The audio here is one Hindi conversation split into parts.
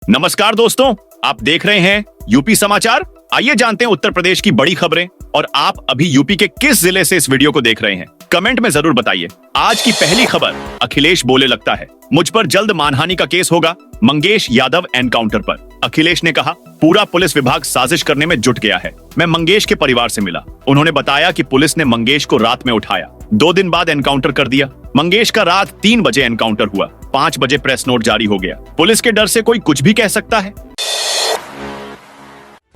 नमस्कार दोस्तों, आप देख रहे हैं यूपी समाचार। आइए जानते हैं उत्तर प्रदेश की बड़ी खबरें। और आप अभी यूपी के किस जिले से इस वीडियो को देख रहे हैं, कमेंट में जरूर बताइए। आज की पहली खबर, अखिलेश बोले लगता है मुझ पर जल्द मानहानि का केस होगा, मंगेश यादव एनकाउंटर पर। अखिलेश ने कहा, पूरा पुलिस विभाग साजिश करने में जुट गया है। मैं मंगेश के परिवार से मिला, उन्होंने बताया कि पुलिस ने मंगेश को रात में उठाया, 2 दिन बाद एनकाउंटर कर दिया। मंगेश का रात 3 बजे एनकाउंटर हुआ, 5 बजे प्रेस नोट जारी हो गया। पुलिस के डर से कोई कुछ भी कह सकता है।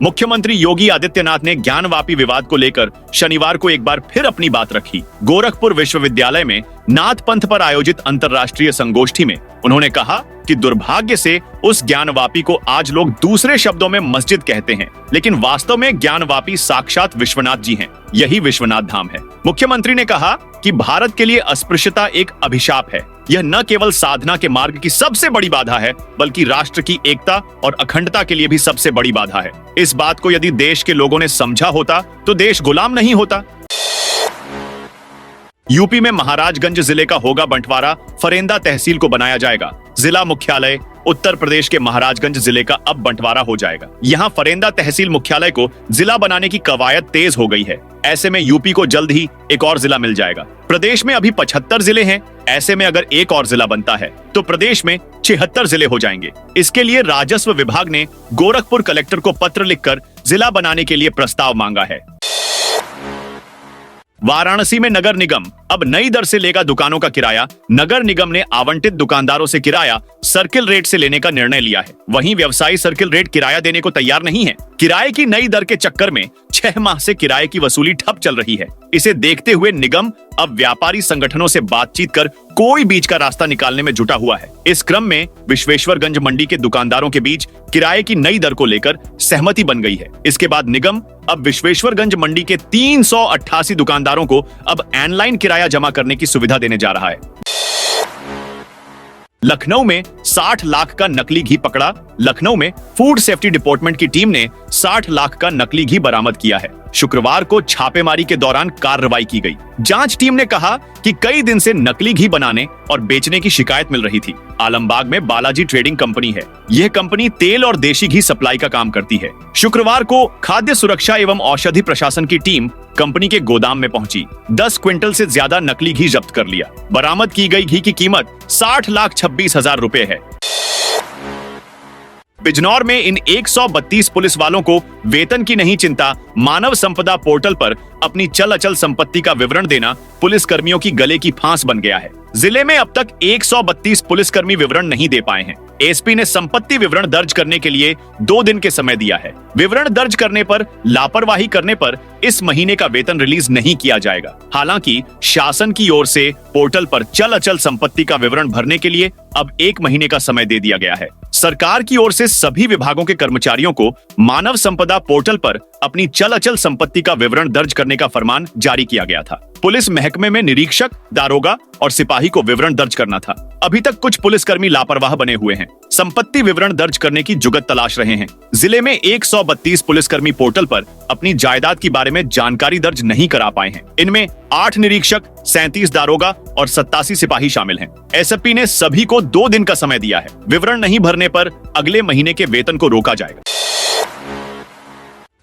मुख्यमंत्री योगी आदित्यनाथ ने ज्ञानवापी विवाद को लेकर शनिवार को एक बार फिर अपनी बात रखी। गोरखपुर विश्वविद्यालय में नाथ पंथ पर आयोजित अंतर्राष्ट्रीय संगोष्ठी में उन्होंने कहा कि दुर्भाग्य से उस ज्ञानवापी को आज लोग दूसरे शब्दों में मस्जिद कहते हैं, लेकिन वास्तव में ज्ञानवापी साक्षात विश्वनाथ जी हैं। यही विश्वनाथ धाम है। मुख्यमंत्री ने कहा कि भारत के लिए अस्पृश्यता एक अभिशाप है। यह न केवल साधना के मार्ग की सबसे बड़ी बाधा है, बल्कि राष्ट्र की एकता और अखंडता के लिए भी सबसे बड़ी बाधा है। इस बात को यदि देश के लोगों ने समझा होता तो देश गुलाम नहीं होता। यूपी में महाराजगंज जिले का होगा बंटवारा, फरेंदा तहसील को बनाया जाएगा। जिला मुख्यालय उत्तर प्रदेश के महाराजगंज जिले का अब बंटवारा हो जाएगा। यहाँ फरेंदा तहसील मुख्यालय को जिला बनाने की कवायद तेज हो गई है। ऐसे में यूपी को जल्द ही एक और जिला मिल जाएगा। प्रदेश में अभी 75 जिले हैं। ऐसे में अगर एक और जिला बनता है तो प्रदेश में 76 जिले हो जाएंगे। इसके लिए राजस्व विभाग ने गोरखपुर कलेक्टर को पत्र लिखकर जिला बनाने के लिए प्रस्ताव मांगा है। वाराणसी में नगर निगम अब नई दर से लेगा दुकानों का किराया। नगर निगम ने आवंटित दुकानदारों से किराया सर्किल रेट से लेने का निर्णय लिया है। वहीं व्यवसायी सर्किल रेट किराया देने को तैयार नहीं है। किराए की नई दर के चक्कर में 6 माह से किराए की वसूली ठप चल रही है। इसे देखते हुए निगम अब व्यापारी संगठनों से बातचीत कर कोई बीच का रास्ता निकालने में जुटा हुआ है। इस क्रम में विश्वेश्वरगंज मंडी के दुकानदारों के बीच किराए की नई दर को लेकर सहमति बन गई है। इसके बाद निगम अब विश्वेश्वरगंज मंडी के 388 दुकानदारों को अब ऑनलाइन किराया जमा करने की सुविधा देने जा रहा है। लखनऊ में 60 लाख का नकली घी पकड़ा। लखनऊ में फूड सेफ्टी डिपार्टमेंट की टीम ने 60 लाख का नकली घी बरामद किया है। शुक्रवार को छापेमारी के दौरान कार्रवाई की गई। जांच टीम ने कहा कि कई दिन से नकली घी बनाने और बेचने की शिकायत मिल रही थी। आलमबाग में बालाजी ट्रेडिंग कंपनी है। यह कंपनी तेल और देशी घी सप्लाई का काम करती है। शुक्रवार को खाद्य सुरक्षा एवं औषधि प्रशासन की टीम कंपनी के गोदाम में पहुंची। 10 क्विंटल से ज्यादा नकली घी जब्त कर लिया। बरामद की गई घी की कीमत 60,26,000 रुपए है। बिजनौर में इन 132 पुलिस वालों को वेतन की नहीं चिंता। मानव संपदा पोर्टल पर अपनी चल अचल संपत्ति का विवरण देना पुलिस कर्मियों की गले की फांस बन गया है। जिले में अब तक 132 पुलिसकर्मी विवरण नहीं दे पाए हैं। एसपी ने संपत्ति विवरण दर्ज करने के लिए 2 दिन के समय दिया है। विवरण दर्ज करने पर लापरवाही करने पर इस महीने का वेतन रिलीज नहीं किया जाएगा। हालांकि शासन की ओर से पोर्टल पर चल अचल संपत्ति का विवरण भरने के लिए अब 1 महीने का समय दे दिया गया है। सरकार की ओर से सभी विभागों के कर्मचारियों को मानव संपदा पोर्टल पर अपनी चल अचल संपत्ति का विवरण दर्ज करने का फरमान जारी किया गया था। पुलिस महकमे में निरीक्षक, दारोगा और सिपाही को विवरण दर्ज करना था। अभी तक कुछ पुलिसकर्मी लापरवाह बने हुए हैं, संपत्ति विवरण दर्ज करने की जुगत तलाश रहे हैं। जिले में 132 पुलिसकर्मी पोर्टल पर अपनी जायदाद के बारे में जानकारी दर्ज नहीं करा पाए हैं। इनमें 8 निरीक्षक, 37 दारोगा और 87 सिपाही शामिल हैं। एसपी ने सभी को 2 दिन का समय दिया है। विवरण नहीं भरने पर अगले महीने के वेतन को रोका जाएगा।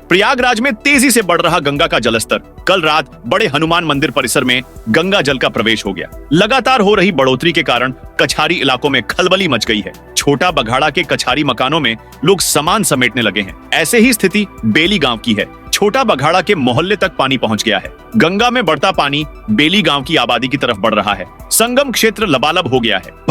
प्रयागराज में तेजी से बढ़ रहा गंगा का जलस्तर। कल रात बड़े हनुमान मंदिर परिसर में गंगा जल का प्रवेश हो गया। लगातार हो रही बढ़ोतरी के कारण कछारी इलाकों में खलबली मच गई है। छोटा बघाड़ा के कछारी मकानों में लोग सामान समेटने लगे हैं। ऐसे ही स्थिति बेली गांव की है। छोटा बघाड़ा के मोहल्ले तक पानी पहुंच गया है। गंगा में बढ़ता पानी बेली गांव की आबादी की तरफ बढ़ रहा है। संगम क्षेत्र लबालब हो गया है।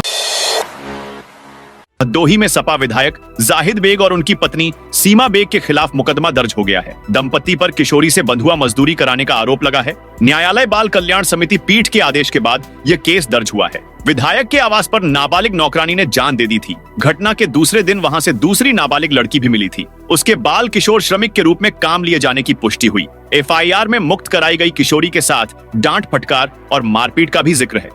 भदोही में सपा विधायक जाहिद बेग और उनकी पत्नी सीमा बेग के खिलाफ मुकदमा दर्ज हो गया है। दंपति पर किशोरी से बंधुआ मजदूरी कराने का आरोप लगा है। न्यायालय बाल कल्याण समिति पीठ के आदेश के बाद यह केस दर्ज हुआ है। विधायक के आवास पर नाबालिग नौकरानी ने जान दे दी थी। घटना के दूसरे दिन वहां से दूसरी नाबालिग लड़की भी मिली थी। उसके बाल किशोर श्रमिक के रूप में काम लिए जाने की पुष्टि हुई। एफआईआर में मुक्त कराई गई किशोरी के साथ डांट फटकार और मारपीट का भी जिक्र है।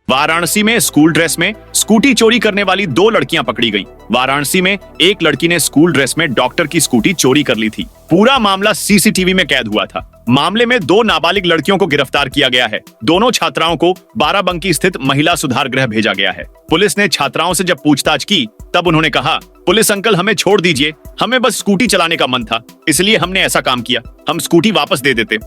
वाराणसी में स्कूल ड्रेस में स्कूटी चोरी करने वाली 2 लड़कियां पकड़ी गईं। वाराणसी में एक लड़की ने स्कूल ड्रेस में डॉक्टर की स्कूटी चोरी कर ली थी। पूरा मामला सीसीटीवी में कैद हुआ था। मामले में 2 नाबालिग लड़कियों को गिरफ्तार किया गया है। दोनों छात्राओं को बाराबंकी स्थित महिला सुधार गृह भेजा गया है। पुलिस ने छात्राओं से जब पूछताछ की तब उन्होंने कहा, पुलिस अंकल हमें छोड़ दीजिए, हमें बस स्कूटी चलाने का मन था, इसलिए हमने ऐसा काम किया, हम स्कूटी वापस दे देते।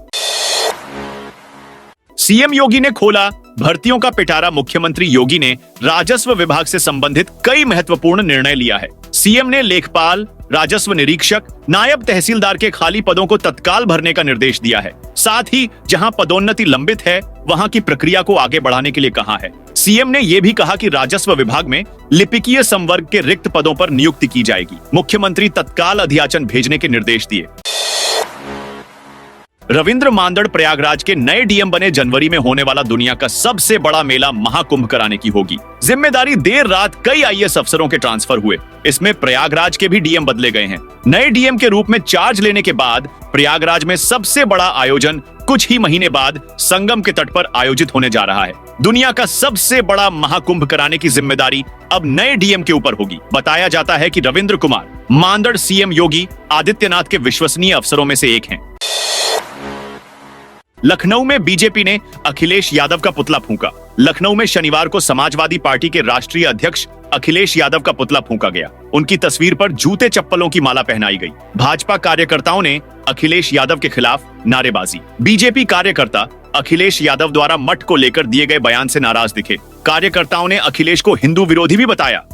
सीएम योगी ने खोला भर्तियों का पिटारा। मुख्यमंत्री योगी ने राजस्व विभाग से संबंधित कई महत्वपूर्ण निर्णय लिया है। सीएम ने लेखपाल, राजस्व निरीक्षक, नायब तहसीलदार के खाली पदों को तत्काल भरने का निर्देश दिया है। साथ ही जहां पदोन्नति लंबित है वहां की प्रक्रिया को आगे बढ़ाने के लिए कहा है। सीएम ने यह भी कहा कि राजस्व विभाग में लिपिकीय संवर्ग के रिक्त पदों पर नियुक्ति की जाएगी। मुख्यमंत्री तत्काल अधियाचन भेजने के निर्देश दिए। रविंद्र मांदड़ प्रयागराज के नए डीएम बने। जनवरी में होने वाला दुनिया का सबसे बड़ा मेला महाकुंभ कराने की होगी। जिम्मेदारी देर रात कई आईएएस अफसरों के ट्रांसफर हुए। इसमें प्रयागराज के भी डीएम बदले गए हैं। नए डीएम के रूप में चार्ज लेने के बाद प्रयागराज में सबसे बड़ा आयोजन कुछ ही महीने बाद संगम के तट पर आयोजित होने जा रहा है। दुनिया का सबसे बड़ा महाकुंभ कराने की जिम्मेदारी अब नए डीएम के ऊपर होगी। बताया जाता है कि रविंद्र कुमार मांदड़ सीएम योगी आदित्यनाथ के विश्वसनीय अफसरों में से एक हैं। लखनऊ में बीजेपी ने अखिलेश यादव का पुतला फूंका। लखनऊ में शनिवार को समाजवादी पार्टी के राष्ट्रीय अध्यक्ष अखिलेश यादव का पुतला फूंका गया। उनकी तस्वीर पर जूते चप्पलों की माला पहनाई गई। भाजपा कार्यकर्ताओं ने अखिलेश यादव के खिलाफ नारेबाजी। बीजेपी कार्यकर्ता अखिलेश यादव द्वारा मठ को लेकर दिए गए बयान से नाराज दिखे। कार्यकर्ताओं ने अखिलेश को हिंदू विरोधी भी बताया।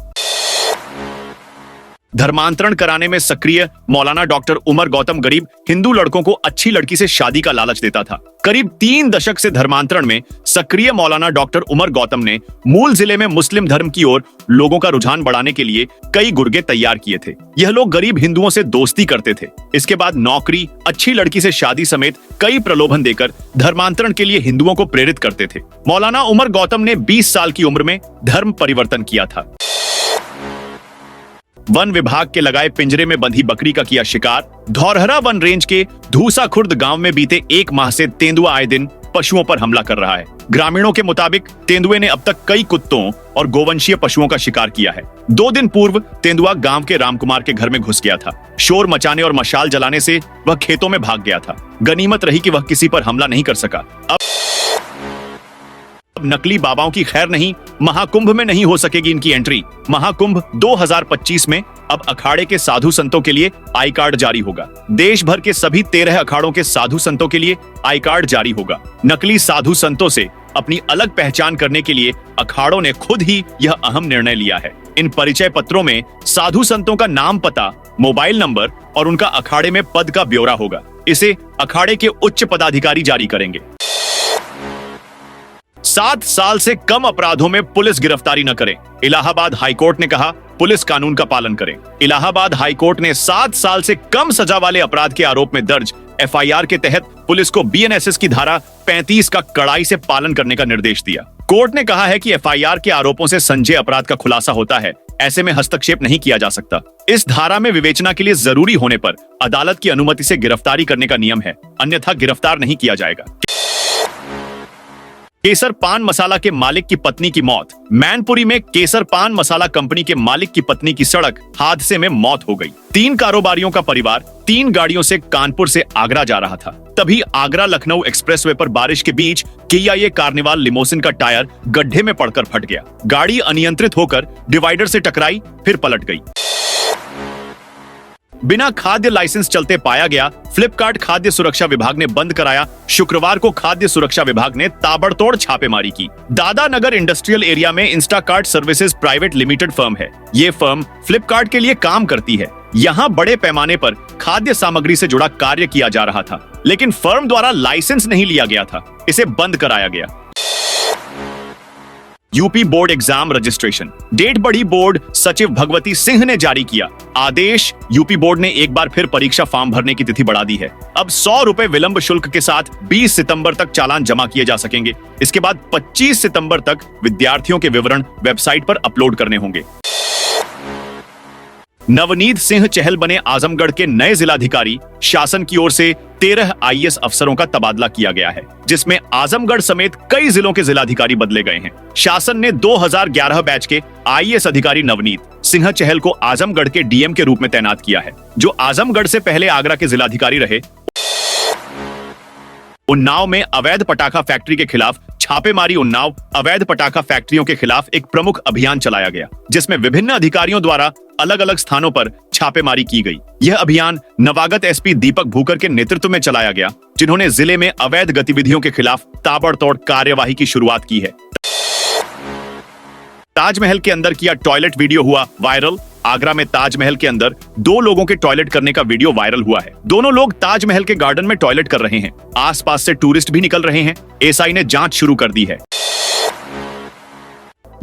धर्मांतरण कराने में सक्रिय मौलाना डॉक्टर उमर गौतम गरीब हिंदू लड़कों को अच्छी लड़की से शादी का लालच देता था। करीब 3 दशक से धर्मांतरण में सक्रिय मौलाना डॉक्टर उमर गौतम ने मूल जिले में मुस्लिम धर्म की ओर लोगों का रुझान बढ़ाने के लिए कई गुर्गे तैयार किए थे। यह लोग गरीब हिंदुओं से दोस्ती करते थे। इसके बाद नौकरी, अच्छी लड़की से शादी समेत कई प्रलोभन देकर धर्मांतरण के लिए हिंदुओं को प्रेरित करते थे। मौलाना उमर गौतम ने 20 साल की उम्र में धर्म परिवर्तन किया था। वन विभाग के लगाए पिंजरे में बंधी बकरी का किया शिकार। धौरहरा वन रेंज के धूसा खुर्द गांव में बीते 1 माह से तेंदुआ आए दिन पशुओं पर हमला कर रहा है। ग्रामीणों के मुताबिक तेंदुए ने अब तक कई कुत्तों और गोवंशीय पशुओं का शिकार किया है। 2 दिन पूर्व तेंदुआ गांव के रामकुमार के घर में घुस गया था। शोर मचाने और मशाल जलाने से वह खेतों में भाग गया था। गनीमत रही कि वह किसी पर हमला नहीं कर सका। अब नकली बाबाओं की खैर नहीं, महाकुंभ में नहीं हो सकेगी इनकी एंट्री। महाकुंभ 2025 में अब अखाड़े के साधु संतों के लिए आई कार्ड जारी होगा। देश भर के सभी 13 अखाड़ों के साधु संतों के लिए आई कार्ड जारी होगा। नकली साधु संतों से अपनी अलग पहचान करने के लिए अखाड़ों ने खुद ही यह अहम निर्णय लिया है। इन परिचय पत्रों में साधु संतों का नाम, पता, मोबाइल नंबर और उनका अखाड़े में पद का ब्यौरा होगा। इसे अखाड़े के उच्च पदाधिकारी जारी करेंगे। 7 साल से कम अपराधों में पुलिस गिरफ्तारी न करे। इलाहाबाद हाईकोर्ट ने कहा, पुलिस कानून का पालन करें। इलाहाबाद हाईकोर्ट ने 7 साल से कम सजा वाले अपराध के आरोप में दर्ज एफआईआर के तहत पुलिस को बीएनएसएस की धारा 35 का कड़ाई से पालन करने का निर्देश दिया। कोर्ट ने कहा है कि एफआईआर के आरोपों से संज्ञेय अपराध का खुलासा होता है, ऐसे में हस्तक्षेप नहीं किया जा सकता। इस धारा में विवेचना के लिए जरूरी होने पर अदालत की अनुमति से गिरफ्तारी करने का नियम है, अन्यथा गिरफ्तार नहीं किया जाएगा। केसर पान मसाला के मालिक की पत्नी की मौत। मैनपुरी में केसर पान मसाला कंपनी के मालिक की पत्नी की सड़क हादसे में मौत हो गई। 3 कारोबारियों का परिवार 3 गाड़ियों से कानपुर से आगरा जा रहा था। तभी आगरा लखनऊ एक्सप्रेसवे पर बारिश के बीच किया कार्निवाल लिमोसिन का टायर गड्ढे में पड़कर फट गया। गाड़ी अनियंत्रित होकर डिवाइडर से टकराई, फिर पलट गई। बिना खाद्य लाइसेंस चलते पाया गया। फ्लिपकार्ट खाद्य सुरक्षा विभाग ने बंद कराया। शुक्रवार को खाद्य सुरक्षा विभाग ने ताबड़तोड़ छापेमारी की। दादानगर इंडस्ट्रियल एरिया में Instakart services private limited firm है। ये फर्म फ्लिपकार्ट के लिए काम करती है। यहाँ बड़े पैमाने पर खाद्य सामग्री से जुड़ा कार्य किया जा रहा था, लेकिन फर्म द्वारा लाइसेंस नहीं लिया गया था। इसे बंद कराया गया। UP board exam registration date बढ़ी। बोर्ड सचिव भगवती सिंह ने जारी किया आदेश। यूपी बोर्ड ने एक बार फिर परीक्षा फॉर्म भरने की तिथि बढ़ा दी है। अब 100 रुपए विलंब शुल्क के साथ 20 सितंबर तक चालान जमा किए जा सकेंगे। इसके बाद 25 सितंबर तक विद्यार्थियों के विवरण वेबसाइट पर अपलोड करने होंगे। नवनीत सिंह चहल बने आजमगढ़ के नए जिलाधिकारी। शासन की ओर से 13 आईएएस अफसरों का तबादला किया गया है, जिसमें आजमगढ़ समेत कई जिलों के जिलाधिकारी बदले गए हैं। शासन ने 2011 बैच के आईएएस अधिकारी नवनीत सिंह चहल को आजमगढ़ के डीएम के रूप में तैनात किया है, जो आजमगढ़ से पहले आगरा के जिलाधिकारी रहे। उन्नाव में अवैध पटाखा फैक्ट्री के खिलाफ छापेमारी। उन्नाव अवैध पटाखा फैक्ट्रियों के खिलाफ एक प्रमुख अभियान चलाया गया, जिसमें विभिन्न अधिकारियों द्वारा अलग अलग स्थानों पर छापेमारी की गई। यह अभियान नवागत एसपी दीपक भूकर के नेतृत्व में चलाया गया, जिन्होंने जिले में अवैध गतिविधियों के खिलाफ ताबड़तोड़ कार्यवाही की शुरुआत की है। ताजमहल के अंदर किया टॉयलेट वीडियो हुआ वायरल। आगरा में ताजमहल के अंदर 2 लोगों के टॉयलेट करने का वीडियो वायरल हुआ है। दोनों लोग ताजमहल के गार्डन में टॉयलेट कर रहे हैं। आसपास से टूरिस्ट भी निकल रहे हैं। एसआई ने जांच शुरू कर दी है।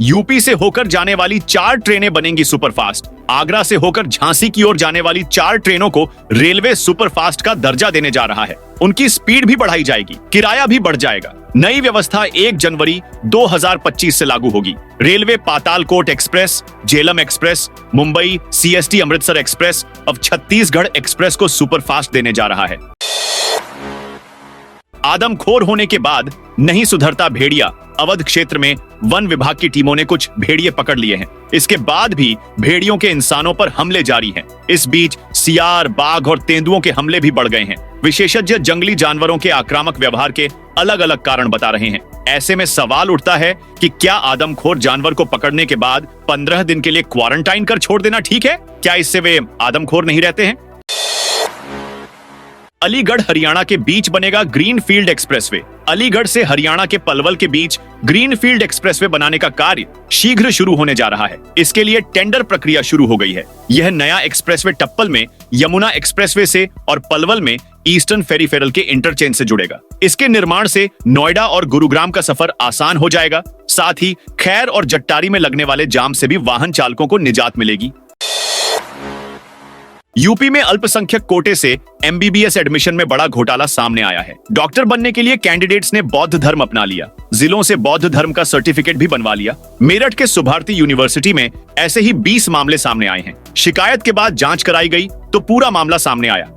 यूपी से होकर जाने वाली 4 ट्रेनें बनेंगी सुपरफास्ट। आगरा से होकर झांसी की ओर जाने वाली 4 ट्रेनों को रेलवे सुपरफास्ट का दर्जा देने जा रहा है। उनकी स्पीड भी बढ़ाई जाएगी, किराया भी बढ़ जाएगा। नई व्यवस्था 1 जनवरी 2025 से लागू होगी। Railway Patalkot express, Jhelum express, Mumbai CST Amritsar express, अब छत्तीसगढ़ एक्सप्रेस को सुपरफास्ट देने जा रहा है। आदमखोर होने के बाद नहीं सुधरता भेड़िया। अवध क्षेत्र में वन विभाग की टीमों ने कुछ भेड़िए पकड़ लिए हैं। इसके बाद भी भेड़ियों के इंसानों पर हमले जारी हैं। इस बीच सियार, बाघ और तेंदुओं के हमले भी बढ़ गए हैं। विशेषज्ञ जंगली जानवरों के आक्रामक व्यवहार के अलग अलग कारण बता रहे हैं। ऐसे में सवाल उठता है कि क्या आदमखोर जानवर को पकड़ने के बाद 15 दिन के लिए क्वारंटाइन कर छोड़ देना ठीक है? क्या इससे वे आदमखोर नहीं रहते हैं? अलीगढ़ हरियाणा के बीच बनेगा ग्रीनफील्ड एक्सप्रेसवे। अलीगढ़ से हरियाणा के पलवल के बीच ग्रीनफील्ड एक्सप्रेसवे बनाने का कार्य शीघ्र शुरू होने जा रहा है। इसके लिए टेंडर प्रक्रिया शुरू हो गई है। यह नया एक्सप्रेसवे टप्पल में यमुना एक्सप्रेसवे से और पलवल में ईस्टर्न फेरिफेरल के इंटरचेंज से जुड़ेगा। इसके निर्माण से नोएडा और गुरुग्राम का सफर आसान हो जाएगा। साथ ही खैर और जट्टारी में लगने वाले जाम से भी वाहन चालकों को निजात मिलेगी। यूपी में अल्पसंख्यक कोटे से एमबीबीएस एडमिशन में बड़ा घोटाला सामने आया है। डॉक्टर बनने के लिए कैंडिडेट्स ने बौद्ध धर्म अपना लिया। जिलों से बौद्ध धर्म का सर्टिफिकेट भी बनवा लिया। मेरठ के सुभारती यूनिवर्सिटी में ऐसे ही 20 मामले सामने आए हैं। शिकायत के बाद जांच कराई गई तो पूरा मामला सामने आया।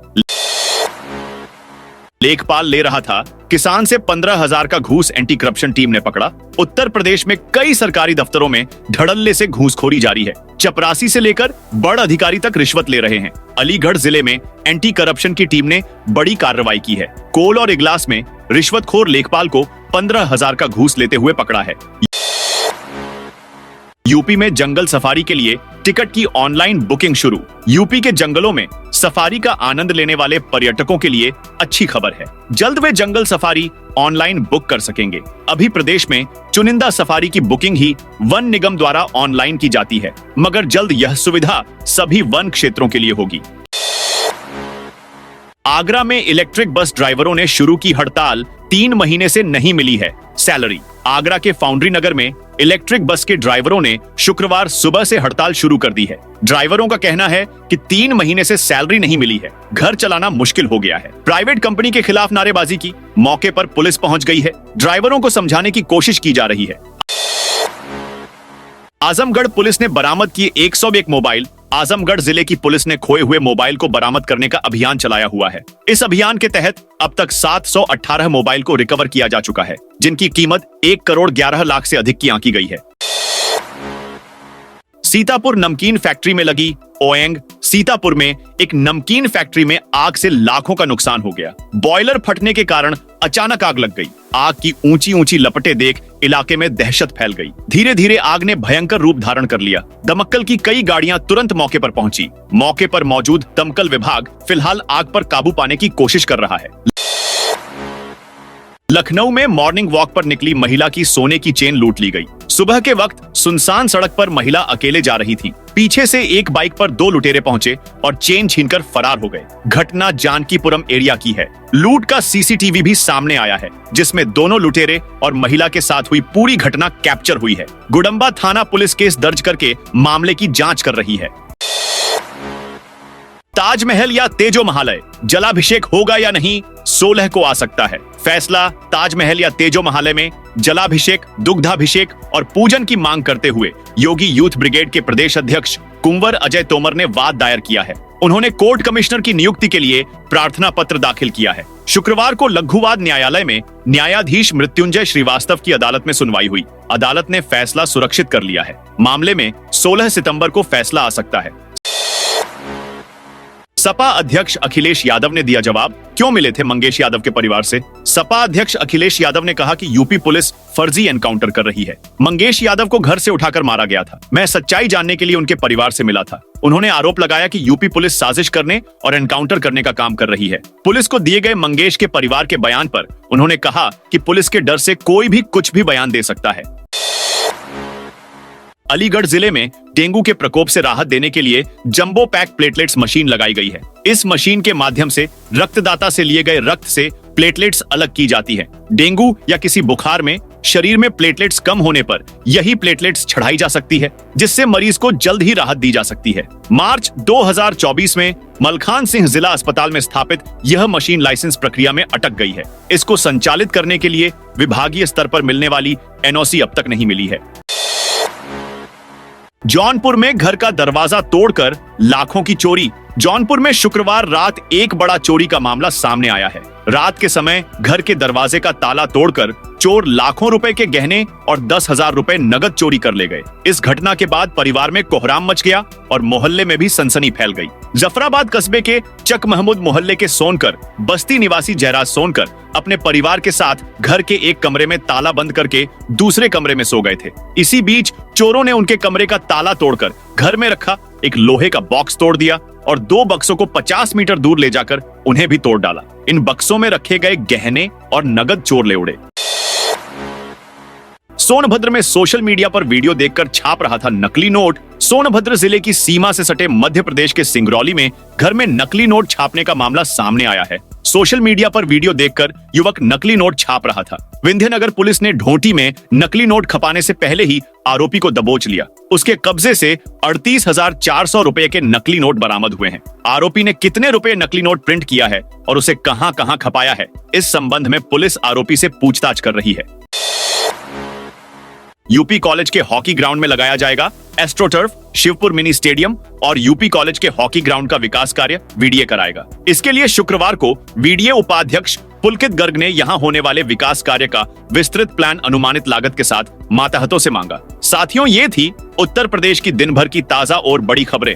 लेखपाल ले रहा था, किसान से 15,000 का घूस एंटी करप्शन टीम ने पकड़ा। उत्तर प्रदेश में कई सरकारी दफ्तरों में धड़ल्ले से घूसखोरी जारी है। चपरासी से लेकर बड़ अधिकारी तक रिश्वत ले रहे हैं। अलीगढ़ जिले में एंटी करप्शन की टीम ने बड़ी कार्रवाई की है। कोल और इगलास में रिश्वतखोर लेखपाल को 15,000 का घूस लेते हुए पकड़ा है। यूपी में जंगल सफारी के लिए टिकट की ऑनलाइन बुकिंग शुरू। यूपी के जंगलों में सफारी का आनंद लेने वाले पर्यटकों के लिए अच्छी खबर है। जल्द वे जंगल सफारी ऑनलाइन बुक कर सकेंगे। अभी प्रदेश में चुनिंदा सफारी की बुकिंग ही वन निगम द्वारा ऑनलाइन की जाती है, मगर जल्द यह सुविधा सभी वन क्षेत्रों के लिए होगी। आगरा में इलेक्ट्रिक बस ड्राइवरों ने शुरू की हड़ताल। 3 महीने से नहीं मिली है सैलरी। आगरा के फाउंड्री नगर में इलेक्ट्रिक बस के ड्राइवरों ने शुक्रवार सुबह से हड़ताल शुरू कर दी है। ड्राइवरों का कहना है कि 3 महीने से सैलरी नहीं मिली है, घर चलाना मुश्किल हो गया है। प्राइवेट कंपनी के खिलाफ नारेबाजी की। मौके पर पुलिस पहुंच गई है। ड्राइवरों को समझाने की कोशिश की जा रही है। आजमगढ़ पुलिस ने बरामद किए 101 मोबाइल। आजमगढ़ जिले की पुलिस ने खोए हुए मोबाइल को बरामद करने का अभियान चलाया हुआ है। इस अभियान के तहत अब तक 718 मोबाइल को रिकवर किया जा चुका है, जिनकी कीमत 1 करोड़ 11 लाख से अधिक की आंकी गई है। सीतापुर नमकीन फैक्ट्री में लगी ओएंग। सीतापुर में एक नमकीन फैक्ट्री में आग से लाखों का नुकसान हो गया। बॉयलर फटने के कारण अचानक आग लग गई। आग की ऊंची ऊंची लपटें देख इलाके में दहशत फैल गई। धीरे धीरे आग ने भयंकर रूप धारण कर लिया। दमकल की कई गाड़ियां तुरंत मौके पर पहुंची। मौके पर मौजूद दमकल विभाग फिलहाल आग पर काबू पाने की कोशिश कर रहा है। लखनऊ में मॉर्निंग वॉक पर निकली महिला की सोने की चेन लूट ली गई। सुबह के वक्त सुनसान सड़क पर महिला अकेले जा रही थी। पीछे से एक बाइक पर 2 लुटेरे पहुंचे और चेन छीनकर फरार हो गए। घटना जानकीपुरम एरिया की है। लूट का सीसीटीवी भी सामने आया है, जिसमें दोनों लुटेरे और महिला के साथ हुई पूरी घटना कैप्चर हुई है। गुडम्बा थाना पुलिस केस दर्ज करके मामले की जांच कर रही है। ताजमहल या तेजो महालय, जलाभिषेक होगा या नहीं, 16 को आ सकता है फैसला। ताजमहल या तेजो महालय में जलाभिषेक, दुग्धाभिषेक और पूजन की मांग करते हुए योगी यूथ ब्रिगेड के प्रदेश अध्यक्ष कुंवर अजय तोमर ने वाद दायर किया है। उन्होंने कोर्ट कमिश्नर की नियुक्ति के लिए प्रार्थना पत्र दाखिल किया है। शुक्रवार को लघुवाद न्यायालय में न्यायाधीश मृत्युंजय श्रीवास्तव की अदालत में सुनवाई हुई। अदालत ने फैसला सुरक्षित कर लिया है। मामले में 16 सितंबर को फैसला आ सकता है। सपा अध्यक्ष अखिलेश यादव ने दिया जवाब, क्यों मिले थे मंगेश यादव के परिवार से। सपा अध्यक्ष अखिलेश यादव ने कहा कि यूपी पुलिस फर्जी एनकाउंटर कर रही है। मंगेश यादव को घर से उठाकर मारा गया था। मैं सच्चाई जानने के लिए उनके परिवार से मिला था। उन्होंने आरोप लगाया कि यूपी पुलिस साजिश करने और एनकाउंटर करने का काम कर रही है। पुलिस को दिए गए मंगेश के परिवार के बयान पर उन्होंने कहा कि पुलिस के डर से कोई भी कुछ भी बयान दे सकता है। अलीगढ़ जिले में डेंगू के प्रकोप से राहत देने के लिए जंबो पैक प्लेटलेट्स मशीन लगाई गई है। इस मशीन के माध्यम से रक्तदाता से लिए गए रक्त से प्लेटलेट्स अलग की जाती है। डेंगू या किसी बुखार में शरीर में प्लेटलेट्स कम होने पर यही प्लेटलेट्स चढ़ाई जा सकती है, जिससे मरीज को जल्द ही राहत दी जा सकती है। मार्च 2024 में मलखान सिंह जिला अस्पताल में स्थापित यह मशीन लाइसेंस प्रक्रिया में अटक गई है। इसको संचालित करने के लिए विभागीय स्तर पर मिलने वाली एनओसी अब तक नहीं मिली है। जौनपुर में घर का दरवाजा तोड़कर लाखों की चोरी। जौनपुर में शुक्रवार रात एक बड़ा चोरी का मामला सामने आया है। रात के समय घर के दरवाजे का ताला तोड़कर चोर लाखों रुपए के गहने और 10,000 रुपए नगद चोरी कर ले गए। इस घटना के बाद परिवार में कोहराम मच गया और मोहल्ले में भी सनसनी फैल गई। जफराबाद कस्बे के चक महमूद मोहल्ले के सोनकर बस्ती निवासी जयराज सोनकर अपने परिवार के साथ घर के एक कमरे में ताला बंद करके दूसरे कमरे में सो गए थे। इसी बीच चोरों ने उनके कमरे का ताला तोड़कर घर में रखा एक लोहे का बॉक्स तोड़ दिया और 2 बक्सों को 50 मीटर दूर ले जाकर उन्हें भी तोड़ डाला। इन बक्सों में रखे गए गहने और नगद चोर ले उड़े। सोनभद्र में सोशल मीडिया पर वीडियो देखकर छाप रहा था नकली नोट। सोनभद्र जिले की सीमा से सटे मध्य प्रदेश के सिंगरौली में घर में नकली नोट छापने का मामला सामने आया है। सोशल मीडिया पर वीडियो देखकर युवक नकली नोट छाप रहा था। विंध्यनगर पुलिस ने ढोंटी में नकली नोट खपाने से पहले ही आरोपी को दबोच लिया। उसके कब्जे से 38,400 रुपए के नकली नोट बरामद हुए हैं। आरोपी ने कितने रुपए नकली नोट प्रिंट किया है और उसे कहां-कहां खपाया है, इस संबंध में पुलिस आरोपी से पूछताछ कर रही है। यूपी कॉलेज के हॉकी ग्राउंड में लगाया जाएगा एस्ट्रोटर्फ। शिवपुर मिनी स्टेडियम और यूपी कॉलेज के हॉकी ग्राउंड का विकास कार्य वीडीए कराएगा। इसके लिए शुक्रवार को वीडीए उपाध्यक्ष पुलकित गर्ग ने यहां होने वाले विकास कार्य का विस्तृत प्लान अनुमानित लागत के साथ मातहतों से मांगा। साथियों, ये थी उत्तर प्रदेश की दिन भर की ताजा और बड़ी खबरें।